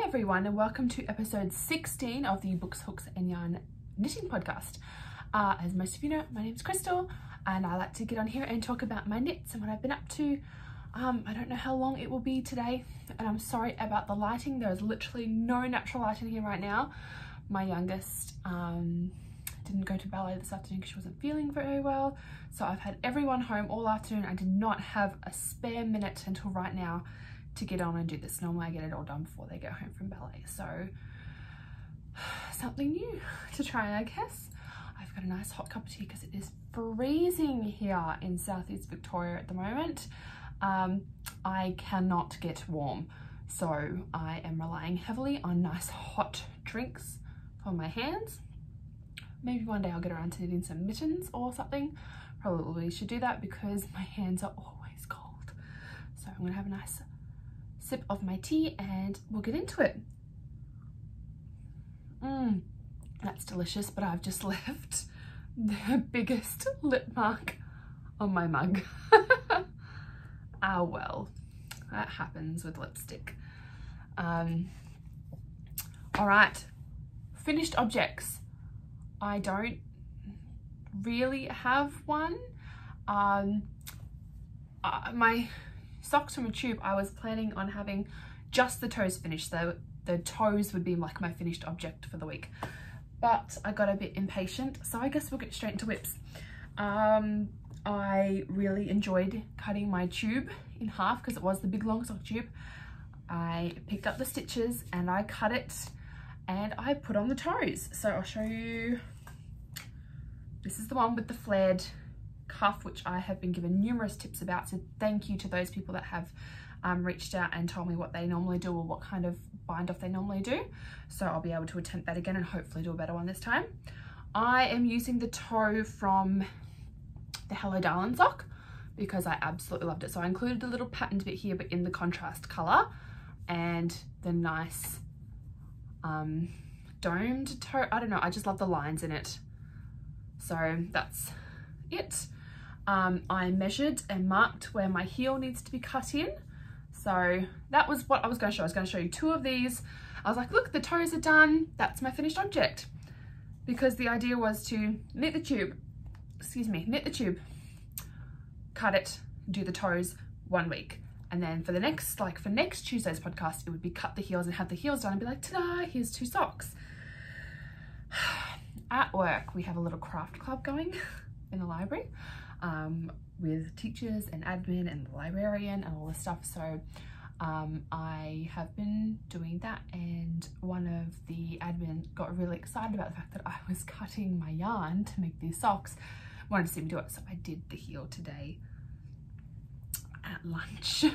everyone, and welcome to episode 16 of the Books, Hooks and Yarn knitting podcast. As most of you know, my name is Crystal and I like to get on here and talk about my knits and what I've been up to. I don't know how long it will be today, and I'm sorry about the lighting. There is literally no natural light in here right now. My youngest didn't go to ballet this afternoon because she wasn't feeling very well, so I've had everyone home all afternoon. I did not have a spare minute until right now to get on and do this. Normally I get it all done before they go home from ballet, so something new to try, I guess. I've got a nice hot cup of tea because it is freezing here in southeast Victoria at the moment. I cannot get warm, so I am relying heavily on nice hot drinks for my hands. Maybe one day I'll get around to knitting some mittens or something. Probably should do that because my hands are always cold. So I'm gonna have a nice sip of my tea and we'll get into it. That's delicious, but I've just left the biggest lip mark on my mug. Ah, well, that happens with lipstick. All right, finished objects. I don't really have one. My socks from a tube, I was planning on having just the toes finished. The toes would be like my finished object for the week, but I got a bit impatient, so I guess we'll get straight into whips. I really enjoyed cutting my tube in half because it was the big long sock tube. I picked up the stitches and I cut it and I put on the toes. So I'll show you. This is the one with the flared cuff, which I have been given numerous tips about, so thank you to those people that have reached out and told me what they normally do or what kind of bind off they normally do. So I'll be able to attempt that again and hopefully do a better one this time. I am using the toe from the Hello Darling sock because I absolutely loved it. So I included a little patterned bit here, but in the contrast color, and the nice domed toe. I don't know, I just love the lines in it. So that's it. I measured and marked where my heel needs to be cut in. So that was what I was going to show. I was going to show you two of these. I was like, look, the toes are done. That's my finished object. Because the idea was to knit the tube, cut it, do the toes 1 week. And then for the next, for next Tuesday's podcast, it would be cut the heels and have the heels done and be like, ta-da, here's 2 socks. At work, we have a little craft club going in the library with teachers and admin and the librarian and all this stuff. So I have been doing that, and one of the admin got really excited about the fact that I was cutting my yarn to make these socks, wanted to see me do it. So I did the heel today at lunch.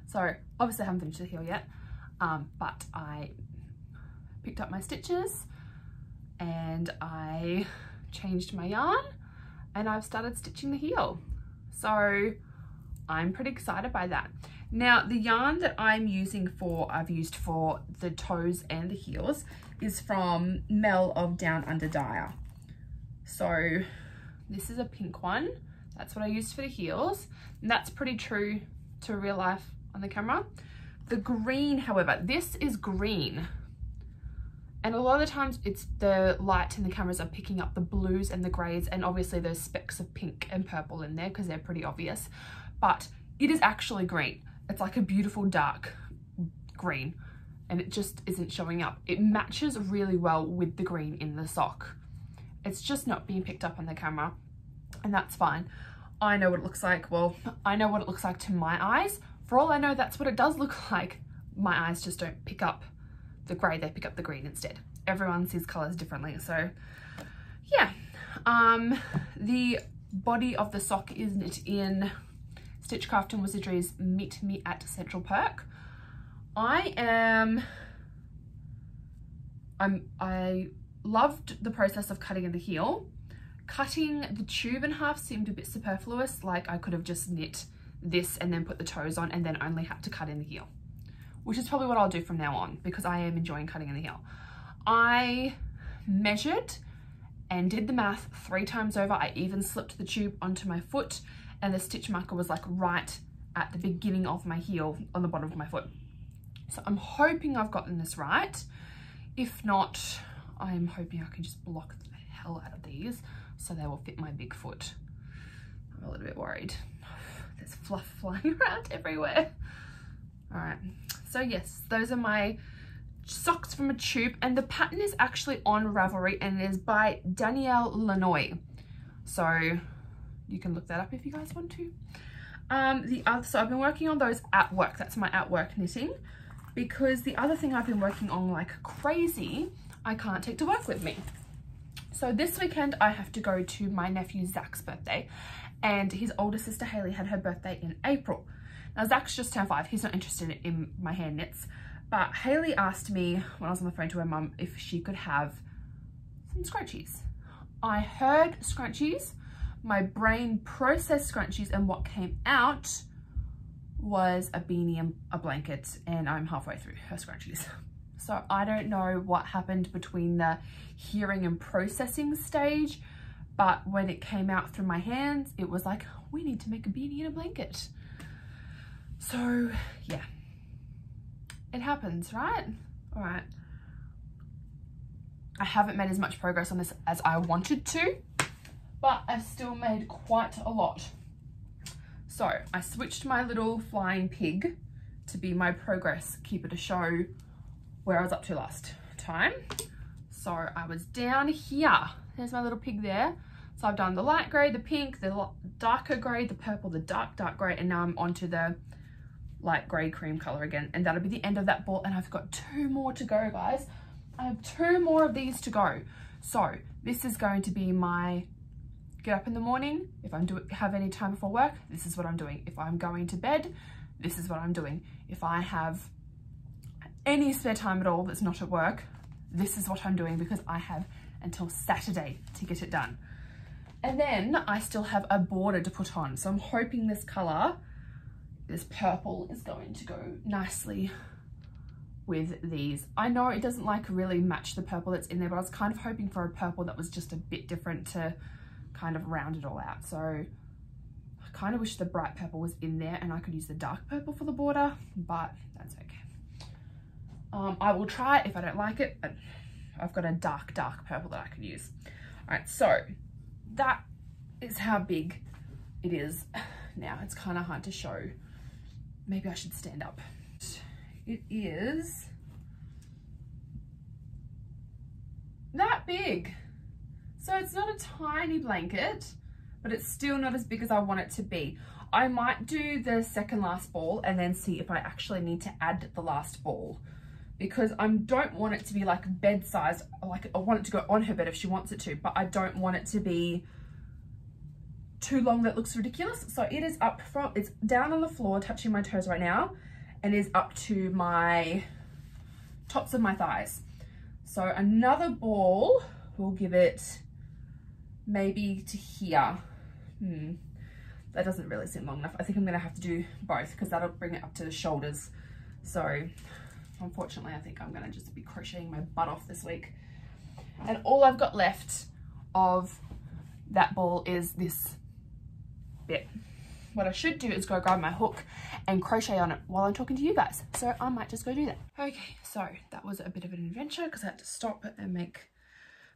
So obviously I haven't finished the heel yet, but I picked up my stitches and I changed my yarn and I've started stitching the heel. So I'm pretty excited by that. Now the yarn that I've used for the toes and the heels is from Mel of Downunder Dyer. So this is a pink one. That's what I used for the heels. And that's pretty true to real life on the camera. The green, however, this is green. And a lot of the times it's the light in the cameras are picking up the blues and the grays, and obviously there's specks of pink and purple in there because they're pretty obvious, but it is actually green. It's like a beautiful dark green and it just isn't showing up. It matches really well with the green in the sock. It's just not being picked up on the camera, and that's fine. I know what it looks like. Well, I know what it looks like to my eyes. For all I know, that's what it does look like. My eyes just don't pick up the grey, they pick up the green instead. Everyone sees colours differently, so yeah. The body of the sock is knit in Stitchcraft and Wizardry's Meet Me at Central Perk. I loved the process of cutting in the heel. Cutting the tube in half seemed a bit superfluous, like I could have just knit this and then put the toes on and then only had to cut in the heel, which is probably what I'll do from now on because I am enjoying cutting in the heel. I measured and did the math 3 times over. I even slipped the tube onto my foot and the stitch marker was like right at the beginning of my heel on the bottom of my foot. So I'm hoping I've gotten this right. If not, I'm hoping I can just block the hell out of these so they will fit my big foot. I'm a little bit worried. There's fluff flying around everywhere. All right, so yes, those are my socks from a tube, and the pattern is actually on Ravelry and it is by Danielle Lanoy. So you can look that up if you guys want to. So I've been working on those at work. That's my at work knitting, because the other thing I've been working on like crazy, I can't take to work with me. So this weekend I have to go to my nephew Zach's birthday, and his older sister Haley had her birthday in April. Now Zach's just turned 5, he's not interested in my hand knits, but Haley asked me when I was on the phone to her mum if she could have some scrunchies. I heard scrunchies, my brain processed scrunchies, and what came out was a beanie and a blanket, and I'm halfway through her scrunchies. So I don't know what happened between the hearing and processing stage, but when it came out through my hands, it was like, we need to make a beanie and a blanket. So yeah, it happens, right? All right. I haven't made as much progress on this as I wanted to, but I've still made quite a lot. So I switched my little flying pig to be my progress keeper to show where I was up to last time. So I was down here. There's my little pig there. So I've done the light grey, the pink, the darker grey, the purple, the dark grey, and now I'm onto the light grey cream colour again. And that'll be the end of that ball. And I've got 2 more to go, guys. I have 2 more of these to go. So this is going to be my get up in the morning. If I have any time before work, this is what I'm doing. If I'm going to bed, this is what I'm doing. If I have any spare time at all that's not at work, this is what I'm doing, because I have until Saturday to get it done. And then I still have a border to put on. So I'm hoping this colour, this purple, is going to go nicely with these. I know it doesn't like really match the purple that's in there, but I was kind of hoping for a purple that was just a bit different to kind of round it all out. So I kind of wish the bright purple was in there and I could use the dark purple for the border, but that's okay. I will try it. If I don't like it, but I've got a dark purple that I can use. All right, so that is how big it is now. It's kind of hard to show. Maybe I should stand up. It is that big. So it's not a tiny blanket, but it's still not as big as I want it to be. I might do the second last ball and then see if I actually need to add the last ball, because I don't want it to be like bed size. Like I want it to go on her bed if she wants it to, but I don't want it to be too long that looks ridiculous. So it is up from, it's down on the floor touching my toes right now, and is up to my tops of my thighs. So another ball will give it maybe to here. That doesn't really seem long enough. I think I'm gonna have to do both, because that'll bring it up to the shoulders. So unfortunately, I think I'm gonna just be crocheting my butt off this week. And all I've got left of that ball is this bit. What I should do is go grab my hook and crochet on it while I'm talking to you guys. So I might just go do that. Okay, so that was a bit of an adventure because I had to stop and make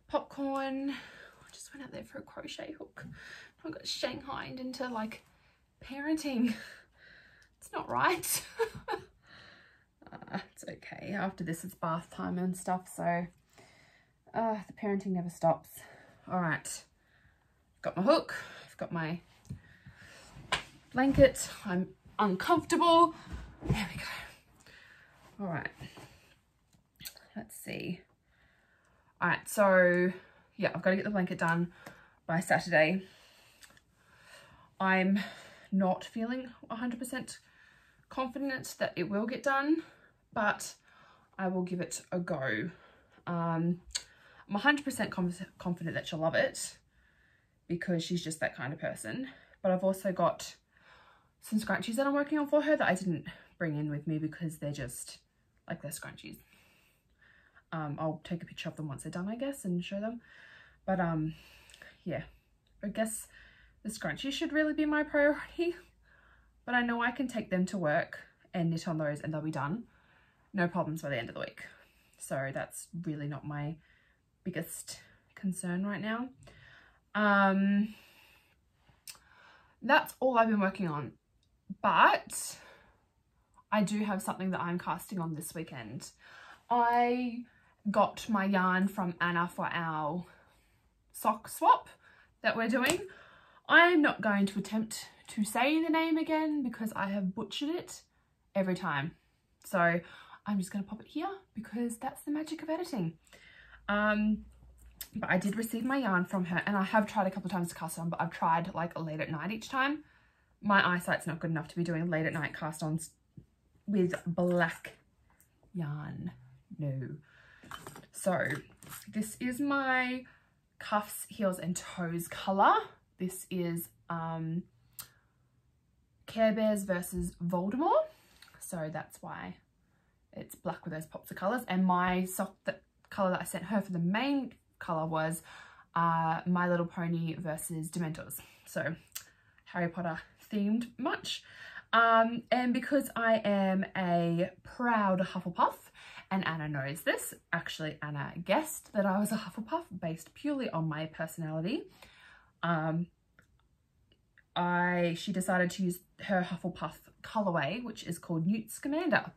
popcorn. I just went out there for a crochet hook. I got shanghaied into like parenting. It's not right. It's okay. After this it's bath time and stuff, so the parenting never stops. All right, got my hook, I've got my blanket. I'm uncomfortable. There we go. All right, let's see. All right, so yeah, I've got to get the blanket done by Saturday. I'm not feeling 100% confident that it will get done, but I will give it a go. I'm 100% confident that she'll love it, because she's just that kind of person. But I've also got some scrunchies that I'm working on for her that I didn't bring in with me because they're just like, they're scrunchies. I'll take a picture of them once they're done, I guess, and show them. But yeah, I guess the scrunchies should really be my priority. But I know I can take them to work and knit on those and they'll be done. no problems by the end of the week. So that's really not my biggest concern right now. That's all I've been working on, but I do have something that I'm casting on this weekend. I got my yarn from Anna for our sock swap that we're doing. I'm not going to attempt to say the name again because I have butchered it every time. So I'm just going to pop it here because that's the magic of editing. But I did receive my yarn from her, and I have tried a couple of times to cast on, but I've tried like late at night each time. My eyesight's not good enough to be doing late at night cast ons with black yarn. No. So this is my cuffs, heels and toes colour. This is Care Bears versus Voldemort. So that's why it's black with those pops of colours. And my sock, the colour that I sent her for the main colour was My Little Pony versus Dementors. So Harry Potter themed much. And because I am a proud Hufflepuff, and Anna knows this, actually Anna guessed that I was a Hufflepuff based purely on my personality, she decided to use her Hufflepuff colourway, which is called Newt Scamander.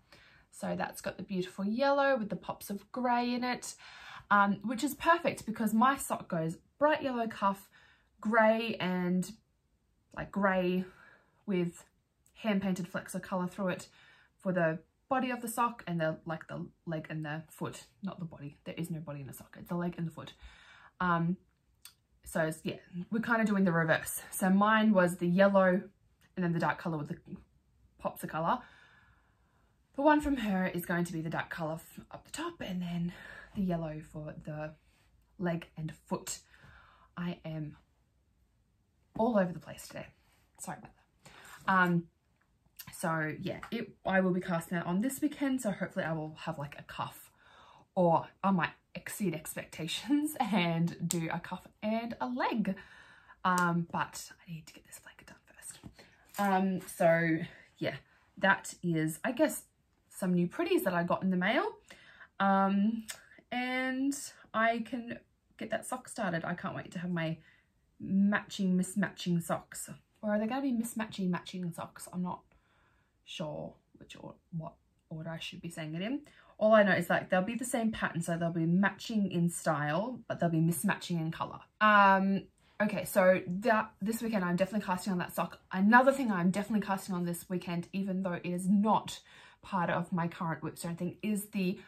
So that's got the beautiful yellow with the pops of grey in it, which is perfect because my sock goes bright yellow cuff, grey, and like grey with hand painted flecks of colour through it for the body of the sock, and the leg and the foot, not the body. There is no body in the sock, it's the leg and the foot. So yeah, we're kind of doing the reverse. So mine was the yellow and then the dark colour with the pops of colour. The one from her is going to be the dark colour up the top and then the yellow for the leg and foot. I am all over the place today. Sorry about that. So yeah, I will be casting that on this weekend. So hopefully I will have like a cuff, or I might exceed expectations and do a cuff and a leg. But I need to get this leg done first. So yeah, that is, I guess, some new pretties that I got in the mail. And I can get that sock started. I can't wait to have my mismatching socks. Or are they going to be matching socks? I'm not sure what order I should be saying it in. All I know is like they'll be the same pattern, so they'll be matching in style, but they'll be mismatching in colour. Okay, so this weekend I'm definitely casting on that sock. Another thing I'm definitely casting on this weekend, even though it is not part of my current whipstone thing, is the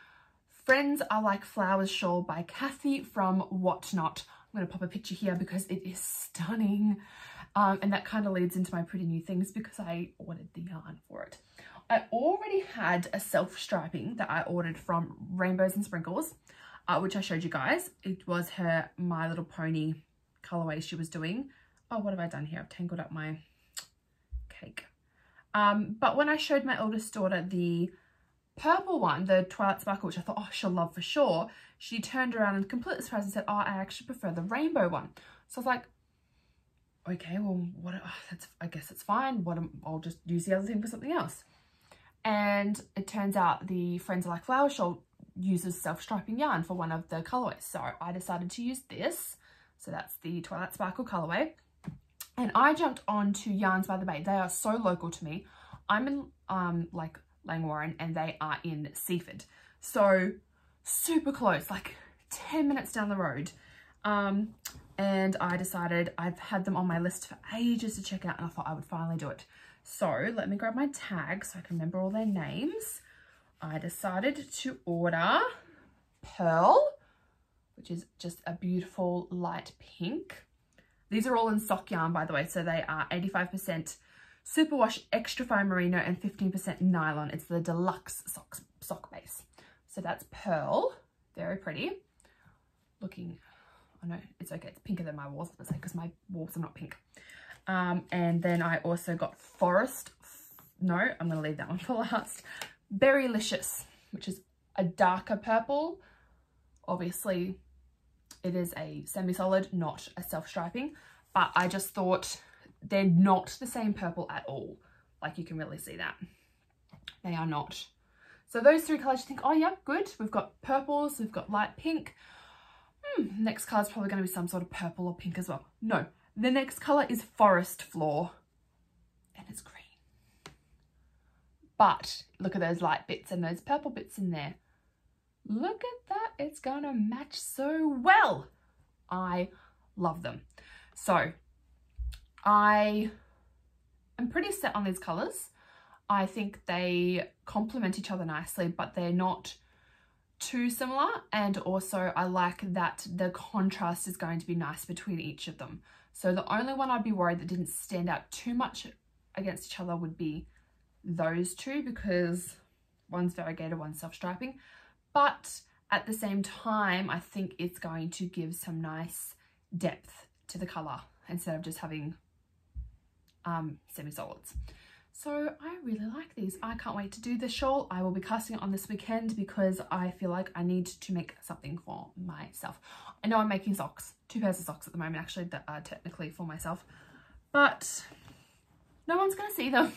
Friends Are Like Flowers shawl by Kathy from Whatnot. I'm going to pop a picture here because it is stunning. And that kind of leads into my pretty new things because I ordered the yarn for it. I already had a self-striping that I ordered from Rainbows and Sprinkles, which I showed you guys. It was her My Little Pony colorway she was doing. Oh, what have I done here? I've tangled up my cake. But when I showed my oldest daughter the purple one, the Twilight Sparkle, which I thought, oh, she'll love for sure, she turned around and completely surprised and said, oh, I actually prefer the rainbow one. So I was like, okay, well, I guess it's fine. I'll just use the other thing for something else. And it turns out the Friends Are Like Flowers shawl uses self-striping yarn for one of the colorways. So I decided to use this. So that's the Twilight Sparkle colorway. And I jumped onto Yarns by the Bay. They are so local to me. I'm in like Langwarrin and they are in Seaford. So super close, like 10 minutes down the road. And I decided, I've had them on my list for ages to check out, and I thought I would finally do it. So let me grab my tags so I can remember all their names. I decided to order Pearl, which is just a beautiful light pink. These are all in sock yarn, by the way, so they are 85% superwash, extra fine merino, and 15% nylon. It's the deluxe sock base. So that's Pearl, very pretty. Looking, I know it's okay, it's pinker than my walls, let's say, because my walls are not pink. And then I also got Forest, no, I'm going to leave that one for last. Berrylicious, which is a darker purple. Obviously, it is a semi-solid, not a self-striping, but I just thought they're not the same purple at all. Like, you can really see that. They are not. So those three colours you think, oh yeah, good. We've got purples, we've got light pink. Next colour is probably going to be some sort of purple or pink as well. No, the next colour is Forest Floor and it's green. But look at those light bits and those purple bits in there. Look at that, it's going to match so well. I love them. So I am pretty set on these colours. I think they complement each other nicely, but they're not too similar. And also I like that the contrast is going to be nice between each of them. So the only one I'd be worried that didn't stand out too much against each other would be those two, because one's variegated, one's self-striping. But at the same time, I think it's going to give some nice depth to the colour instead of just having semi-solids. So I really like these. I can't wait to do the shawl. I will be casting it on this weekend because I feel like I need to make something for myself. I know I'm making socks, 2 pairs of socks at the moment actually, that are technically for myself, but no one's going to see them.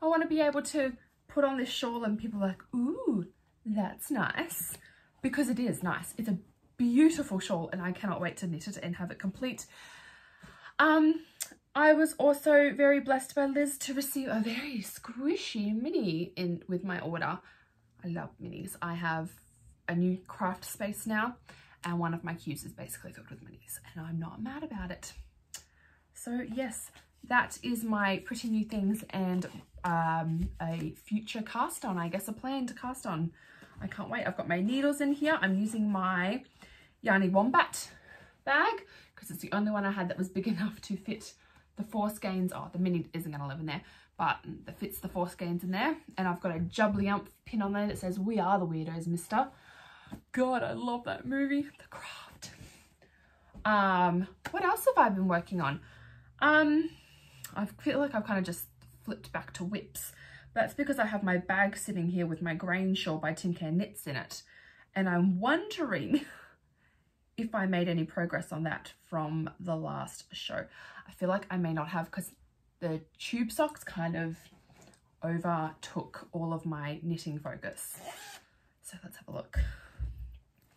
I want to be able to put on this shawl and people are like, ooh, that's nice, because it is nice. It's a beautiful shawl and I cannot wait to knit it and have it complete. I was also very blessed by Liz to receive a very squishy mini in with my order. I love minis. I have a new craft space now and one of my queues is basically filled with minis and I'm not mad about it. So yes, that is my pretty new things and a future cast on, I guess a planned cast on. I can't wait. I've got my needles in here. I'm using my Yarny Wombat bag because it's the only one I had that was big enough to fit the 4 skeins. Oh, the mini isn't going to live in there, but it fits the 4 skeins in there. And I've got a jubbly umph pin on there that says, "We are the weirdos, mister." God, I love that movie, The Craft. What else have I been working on? I feel like I've kind of just flipped back to whips. That's because I have my bag sitting here with my grain shawl by Tin Can Knits in it. And I'm wondering if I made any progress on that from the last show. I feel like I may not have because the tube socks kind of overtook all of my knitting focus. So let's have a look.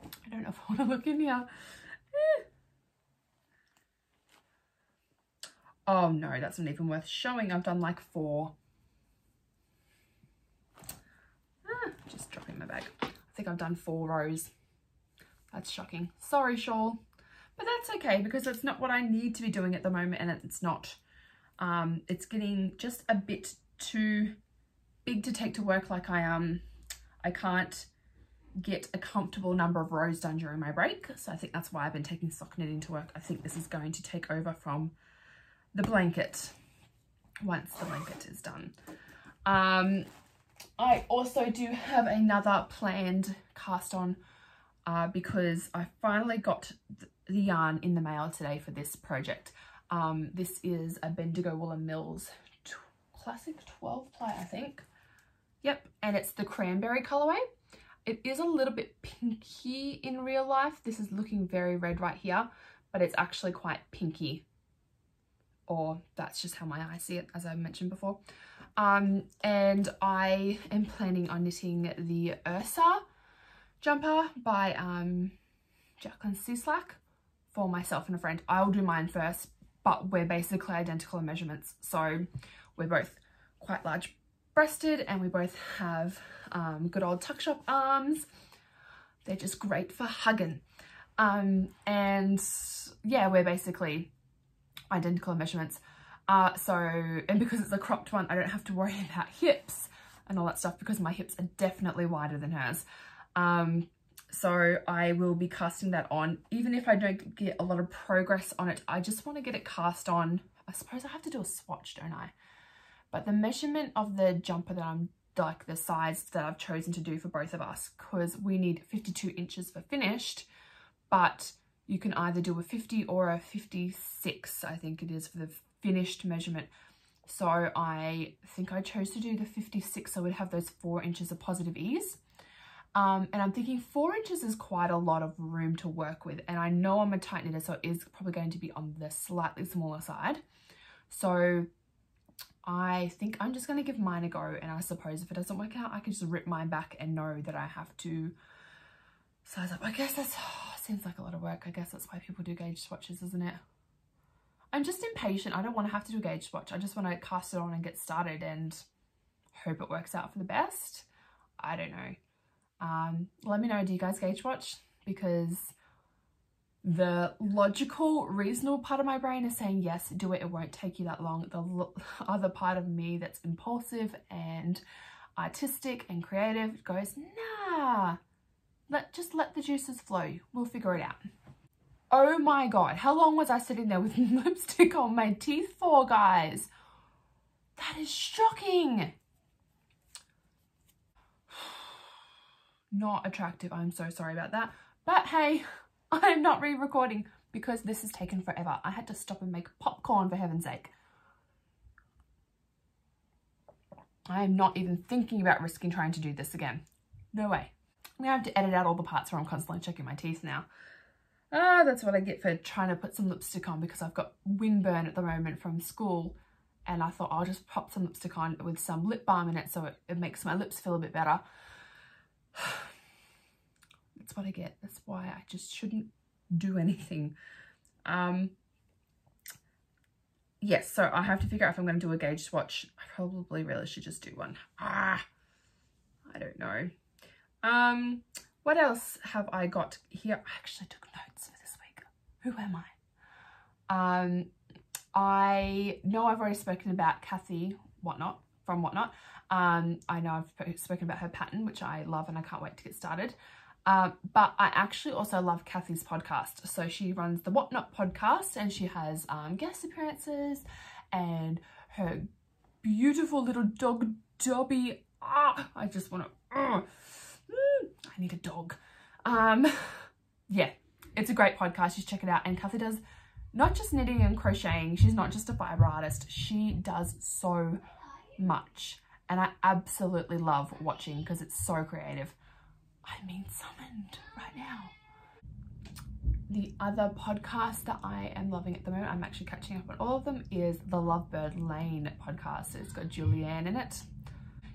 I don't know if I want to look in here. Oh no, that's not even worth showing. I've done like 4. Just dropping my bag. I think I've done 4 rows. That's shocking. Sorry, shawl. But that's okay because it's not what I need to be doing at the moment and it's not. It's getting just a bit too big to take to work. Like I can't get a comfortable number of rows done during my break. So I think that's why I've been taking sock knitting to work. I think this is going to take over from the blanket once the blanket is done. I also do have another planned cast on because I finally got the yarn in the mail today for this project. This is a Bendigo Woolen Mills Classic 12 ply, I think. Yep, and it's the cranberry colorway. It is a little bit pinky in real life. This is looking very red right here, but it's actually quite pinky. Or that's just how my eyes see it, as I mentioned before. And I am planning on knitting the Ursa jumper by Jacqueline Cislak for myself and a friend. I'll do mine first, but we're basically identical in measurements. So we're both quite large breasted and we both have good old tuck shop arms. They're just great for hugging. And yeah, we're basically identical in measurements. And because it's a cropped one, I don't have to worry about hips and all that stuff because my hips are definitely wider than hers. So I will be casting that on. Even if I don't get a lot of progress on it, I just want to get it cast on. I suppose I have to do a swatch, don't I? But the measurement of the jumper that I'm, like the size that I've chosen to do for both of us, because we need 52 inches for finished, but you can either do a 50 or a 56, I think it is, for the finished measurement. So I think I chose to do the 56 so we'd have those 4 inches of positive ease. And I'm thinking 4 inches is quite a lot of room to work with. And I know I'm a tight knitter, so it is probably going to be on the slightly smaller side. So I think I'm just going to give mine a go, and I suppose if it doesn't work out, I can just rip mine back and know that I have to size up. I guess that's, seems like a lot of work. I guess that's why people do gauge swatches, isn't it? I'm just impatient. I don't want to have to do a gauge swatch. I just want to cast it on and get started and hope it works out for the best. I don't know. Let me know, do you guys gauge swatch? Because the logical, reasonable part of my brain is saying, yes, do it. It won't take you that long. The other part of me that's impulsive and artistic and creative goes, nah, just let the juices flow. We'll figure it out. Oh my God, how long was I sitting there with lipstick on my teeth for, guys? That is shocking. Not attractive. I'm so sorry about that. But hey, I'm not re-recording because this has taken forever. I had to stop and make popcorn, for heaven's sake. I am not even thinking about risking trying to do this again. No way. I'm gonna have to edit out all the parts where I'm constantly checking my teeth now. Ah, that's what I get for trying to put some lipstick on, because I've got windburn at the moment from school, and I thought I'll just pop some lipstick on with some lip balm in it so it makes my lips feel a bit better. That's what I get. That's why I just shouldn't do anything. Yes, so I have to figure out if I'm going to do a gauge swatch. I probably really should just do one. I don't know. What else have I got here? I actually took notes for this week. Who am I? I know I've already spoken about Kathy Whatnot from Whatnot. I know I've spoken about her pattern, which I love and I can't wait to get started. But I actually also love Kathy's podcast. So she runs the Whatnot podcast, and she has guest appearances, and her beautiful little dog Dobby. I just want to, I need a dog. Yeah, it's a great podcast. You should check it out. And Kathy does not just knitting and crocheting. She's not just a fibre artist. She does so much. And I absolutely love watching because it's so creative. I'm being summoned right now. The other podcast that I am loving at the moment, I'm actually catching up on all of them, is the Lovebird Lane podcast. It's got Julianne in it.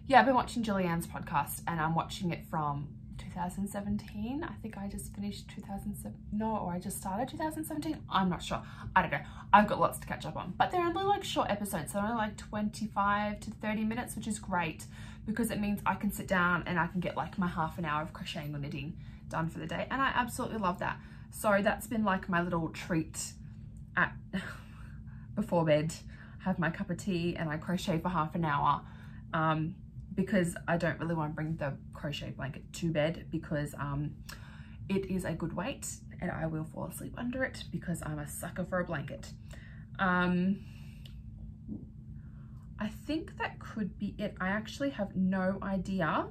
Yeah, I've been watching Julianne's podcast, and I'm watching it from 2017. I think I just finished 2007. No, or I just started 2017. I'm not sure. I don't know. I've got lots to catch up on, but they're only like short episodes. So they're only like 25 to 30 minutes, which is great because it means I can sit down and I can get like my half an hour of crocheting or knitting done for the day. And I absolutely love that. So that's been like my little treat at before bed. Have my cup of tea and I crochet for half an hour. Because I don't really want to bring the crochet blanket to bed because it is a good weight and I will fall asleep under it because I'm a sucker for a blanket. I think that could be it. I actually have no idea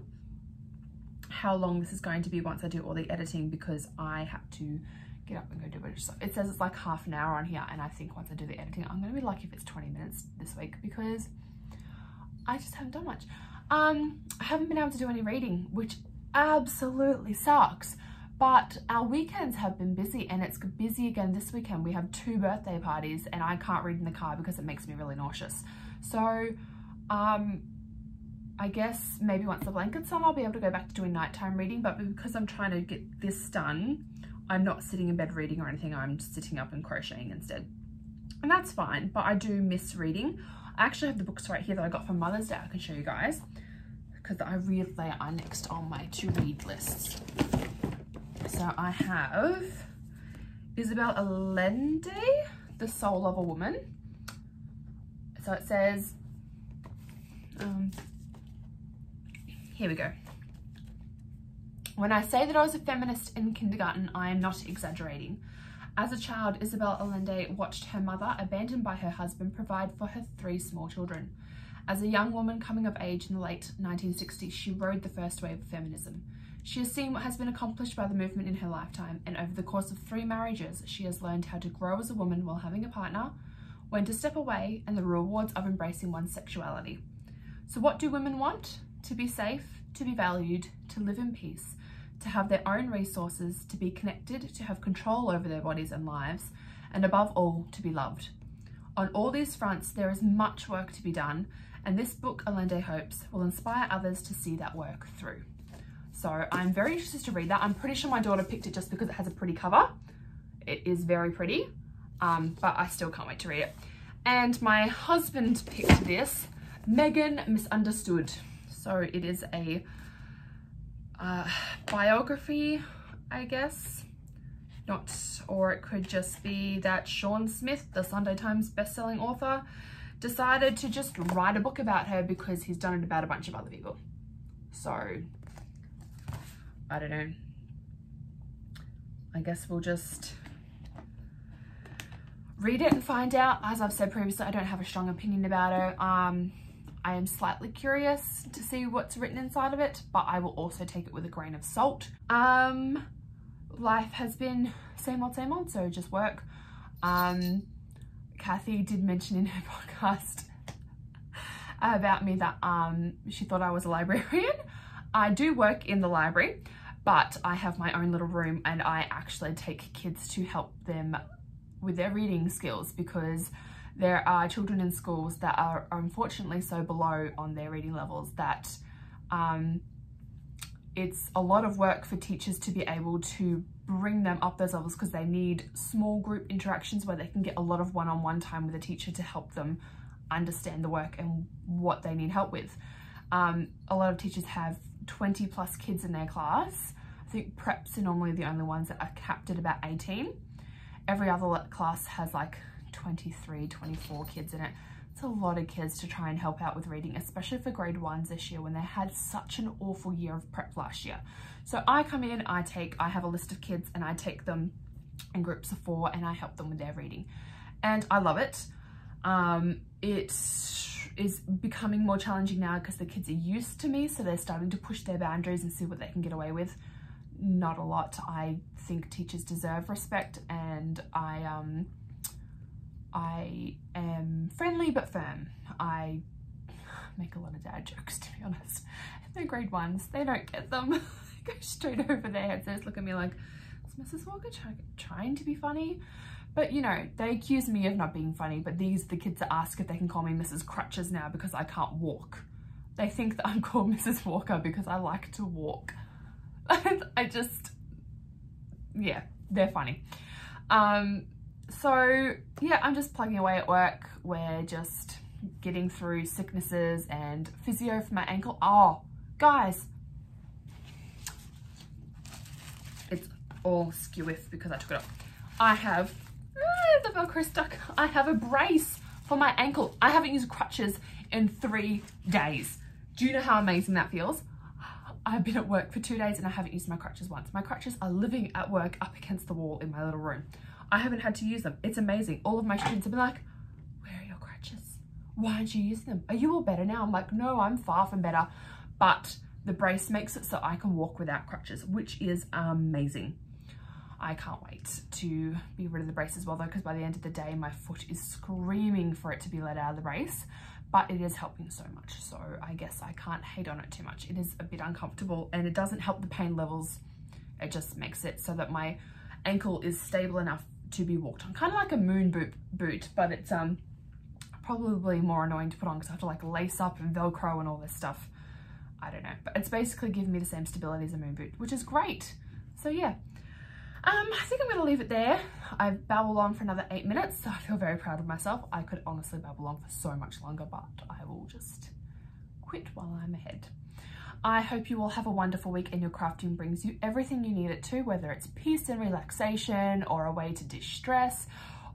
how long this is going to be once I do all the editing because I have to get up and go do a bunch of stuff. It says it's like half an hour on here, and I think once I do the editing, I'm going to be lucky if it's 20 minutes this week because I just haven't done much. I haven't been able to do any reading, which absolutely sucks, but our weekends have been busy and it's busy again this weekend. We have 2 birthday parties and I can't read in the car because it makes me really nauseous. So I guess maybe once the blanket's on, I'll be able to go back to doing nighttime reading, but because I'm trying to get this done, I'm not sitting in bed reading or anything. I'm just sitting up and crocheting instead. And that's fine, but I do miss reading. I actually have the books right here that I got for Mother's Day. I can show you guys because they are next on my to read list. So I have Isabel Allende, The Soul of a Woman. So it says, here we go. When I say that I was a feminist in kindergarten, I am not exaggerating. As a child, Isabel Allende watched her mother, abandoned by her husband, provide for her 3 small children. As a young woman coming of age in the late 1960s, she rode the first wave of feminism. She has seen what has been accomplished by the movement in her lifetime, and over the course of 3 marriages, she has learned how to grow as a woman while having a partner, when to step away, and the rewards of embracing one's sexuality. So what do women want? To be safe, to be valued, to live in peace, to have their own resources, to be connected, to have control over their bodies and lives, and above all, to be loved. On all these fronts, there is much work to be done, and this book, Allende hopes, will inspire others to see that work through. So I'm very interested to read that. I'm pretty sure my daughter picked it just because it has a pretty cover. It is very pretty, but I still can't wait to read it. And my husband picked this, Megan Misunderstood. So it is a biography, I guess. Or it could just be that Sean Smith, the Sunday Times bestselling author, decided to just write a book about her because he's done it about a bunch of other people. So, I don't know. I guess we'll just read it and find out. As I've said previously, I don't have a strong opinion about her. I am slightly curious to see what's written inside of it, but I will also take it with a grain of salt. Life has been same old, so just work. Kathy did mention in her podcast about me that she thought I was a librarian. I do work in the library, but I have my own little room and I actually take kids to help them with their reading skills, because there are children in schools that are unfortunately so below on their reading levels that it's a lot of work for teachers to be able to bring them up those levels, because they need small group interactions where they can get a lot of one-on-one time with a teacher to help them understand the work and what they need help with. A lot of teachers have 20 plus kids in their class. I think preps are normally the only ones that are capped at about 18. Every other class has like 23, 24 kids in it. It's a lot of kids to try and help out with reading, especially for grade 1s this year when they had such an awful year of prep last year. So I come in, I have a list of kids and I take them in groups of 4 and I help them with their reading. And I love it. It is becoming more challenging now because the kids are used to me, so they're starting to push their boundaries and see what they can get away with. Not a lot. I think teachers deserve respect, and I am friendly but firm. I make a lot of dad jokes, to be honest. And they're grade 1s, they don't get them. They go straight over their heads. They just look at me like, is Mrs. Walker trying to be funny? But you know, they accuse me of not being funny, but these the kids that ask if they can call me Mrs. Crutches now because I can't walk. They think that I'm called Mrs. Walker because I like to walk. I just, yeah, they're funny. So yeah, I'm just plugging away at work. We're just getting through sicknesses and physio for my ankle. Oh, guys, it's all skew-with because I took it off. I have, the Velcro stuck. I have a brace for my ankle. I haven't used crutches in 3 days. Do you know how amazing that feels? I've been at work for 2 days and I haven't used my crutches once. My crutches are living at work up against the wall in my little room. I haven't had to use them. It's amazing. All of my students have been like, where are your crutches? Why aren't you using them? Are you all better now? I'm like, no, I'm far from better. But the brace makes it so I can walk without crutches, which is amazing. I can't wait to be rid of the brace as well though, because by the end of the day, my foot is screaming for it to be let out of the brace, but it is helping so much. So I guess I can't hate on it too much. It is a bit uncomfortable and it doesn't help the pain levels. It just makes it so that my ankle is stable enough to be walked on. Kind of like a moon boot, but it's probably more annoying to put on because I have to like lace up and Velcro and all this stuff. I don't know, but it's basically giving me the same stability as a moon boot, which is great. So yeah. I think I'm going to leave it there. I've babbled on for another 8 minutes, so I feel very proud of myself. I could honestly babble on for so much longer, but I will just quit while I'm ahead. I hope you all have a wonderful week and your crafting brings you everything you need it to, whether it's peace and relaxation or a way to distress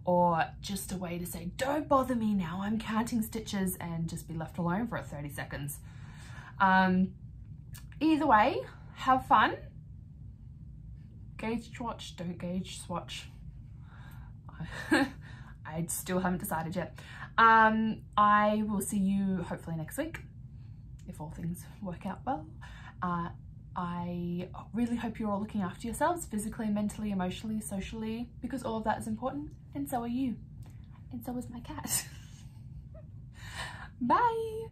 or just a way to say, don't bother me now, I'm counting stitches, and just be left alone for 30 seconds. Either way, have fun. Gauge swatch, don't gauge swatch. I still haven't decided yet. I will see you hopefully next week, if all things work out well. I really hope you're all looking after yourselves physically, mentally, emotionally, socially, because all of that is important, and so are you. And so is my cat. Bye.